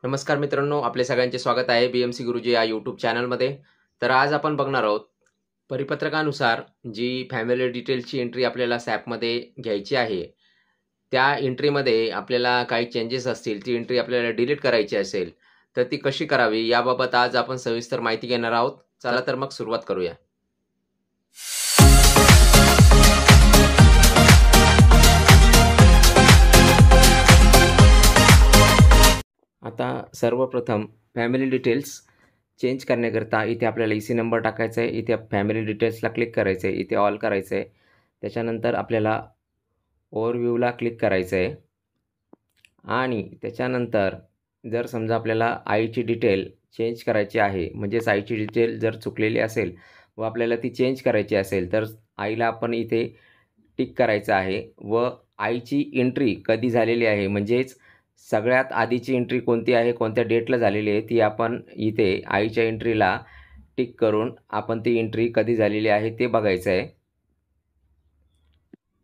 नमस्कार मित्रांनो, आपले सगळ्यांचे स्वागत आहे BMC गुरुजी या यूट्यूब चॅनलमध्ये. तर आज आपण बघणार आहोत परिपत्रकानुसार जी फॅमिली डिटेल्सची एंट्री आपल्याला सॅपमध्ये घ्यायची आहे, त्या एंट्रीमध्ये आपल्याला काही चेंजेस असतील, ती एंट्री आपल्याला डिलीट करायची असेल तर ती कशी करावी याबाबत आज आपण सविस्तर माहिती घेणार आहोत. चला तर मग सुरुवात करूया. आता सर्वप्रथम फॅमिली डिटेल्स चेंज करण्याकरता इथे आपल्याला EC नंबर टाकायचा आहे. इथे फॅमिली डिटेल्सला क्लिक करायचं आहे. इथे ऑल करायचं आहे. त्याच्यानंतर आपल्याला ओव्हरव्ह्यूला क्लिक करायचं आहे आणि त्याच्यानंतर जर समजा आपल्याला आईची डिटेल चेंज करायची आहे, म्हणजेच आईची डिटेल जर चुकलेली असेल व आपल्याला ती चेंज करायची असेल तर आईला आपण इथे टिक करायचं आहे व आईची एंट्री कधी झालेली आहे, म्हणजेच सगळ्यात आधीची एंट्री कोणती आहे, कोणत्या डेटला झालेली आहे, ती आपण इथे आईच्या एंट्रीला टिक करून आपण ती एंट्री कधी झालेली आहे ते बघायचं आहे.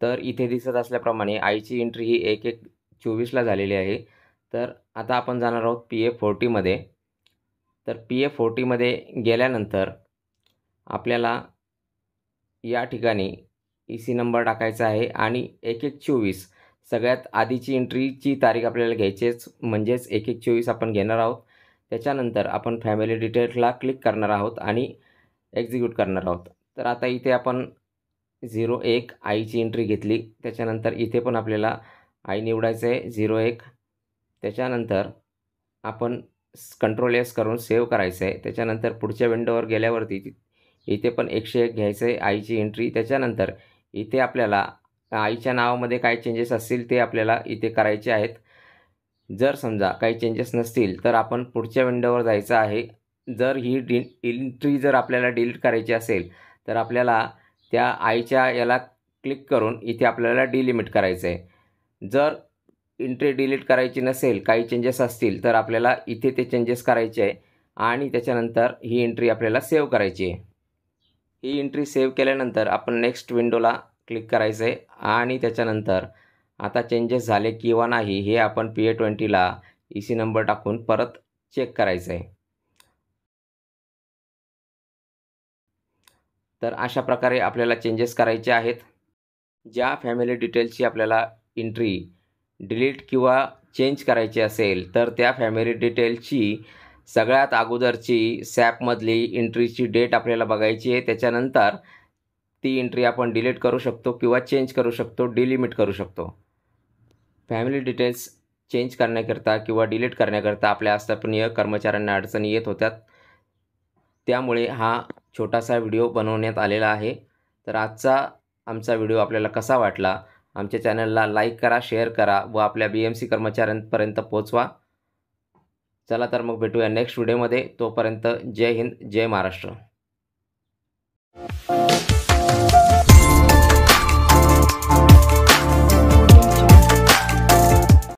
तर इथे दिसत असल्याप्रमाणे आईची एंट्री ही 1/1/24ला झालेली आहे. तर आता आपण जाणार आहोत PF40मध्ये. तर PF40मध्ये गेल्यानंतर आपल्याला या ठिकाणी EC नंबर टाकायचा आहे आणि 1/1/24 सगळ्यात आधीची एंट्रीची तारीख आपल्याला घ्यायचीच, म्हणजेच 1/1/24 आपण घेणार आहोत. त्याच्यानंतर आपण फॅमिली डिटेल्सला क्लिक करणार आहोत आणि एक्झिक्यूट करणार आहोत. तर आता इथे आपण 01 आईची एंट्री घेतली. त्याच्यानंतर इथे पण आपल्याला आई निवडायचं आहे 01. त्याच्यानंतर आपण Ctrl+S करून सेव्ह करायचं आहे. त्याच्यानंतर पुढच्या विंडोवर गेल्यावरती इथे पण 101 घ्यायचं आहे आईची एंट्री. त्याच्यानंतर इथे आपल्याला आईच्या नावामध्ये काय चेंजेस असतील ते आपल्याला इथे करायचे आहेत. जर समजा काही चेंजेस नसतील तर आपण पुढच्या विंडोवर जायचं आहे. जर ही एंट्री जर आपल्याला डिलीट करायची असेल तर आपल्याला त्या आईच्या याला क्लिक करून इथे आपल्याला डिलिमिट करायचं आहे. जर एंट्री डिलीट करायची नसेल, काही चेंजेस असतील तर आपल्याला इथे ते चेंजेस करायचे आहे आणि त्याच्यानंतर ही एंट्री आपल्याला सेव्ह करायची आहे. ही एंट्री सेव्ह केल्यानंतर आपण नेक्स्ट विंडोला क्लिक करायचं आहे आणि त्याच्यानंतर आता चेंजेस झाले किंवा नाही हे आपण PA20ला EC नंबर टाकून परत चेक करायचं आहे. तर अशा प्रकारे आपल्याला चेंजेस करायचे आहेत. ज्या फॅमिली डिटेल्सची आपल्याला एंट्री डिलीट किंवा चेंज करायची असेल तर त्या फॅमिली डिटेल्सची सगळ्यात अगोदरची सॅपमधली एंट्रीची डेट आपल्याला बघायची आहे. त्याच्यानंतर ती एंट्री आपण डिलीट करू शकतो किंवा चेंज करू शकतो, डिलिमिट करू शकतो. फॅमिली डिटेल्स चेंज करण्याकरता किंवा डिलीट करण्याकरता आपल्या अस्थापनीय कर्मचाऱ्यांना अडचणी येत होत्यात. त्यामुळे हा छोटासा व्हिडिओ बनवण्यात आलेला आहे. तर आजचा आमचा व्हिडिओ आपल्याला कसा वाटला, आमच्या चॅनलला लाईक करा, शेअर करा व आपल्या BMC कर्मचाऱ्यांपर्यंत पोहोचवा. चला तर मग भेटूया नेक्स्ट व्हिडिओमध्ये. तोपर्यंत जय हिंद, जय महाराष्ट्र.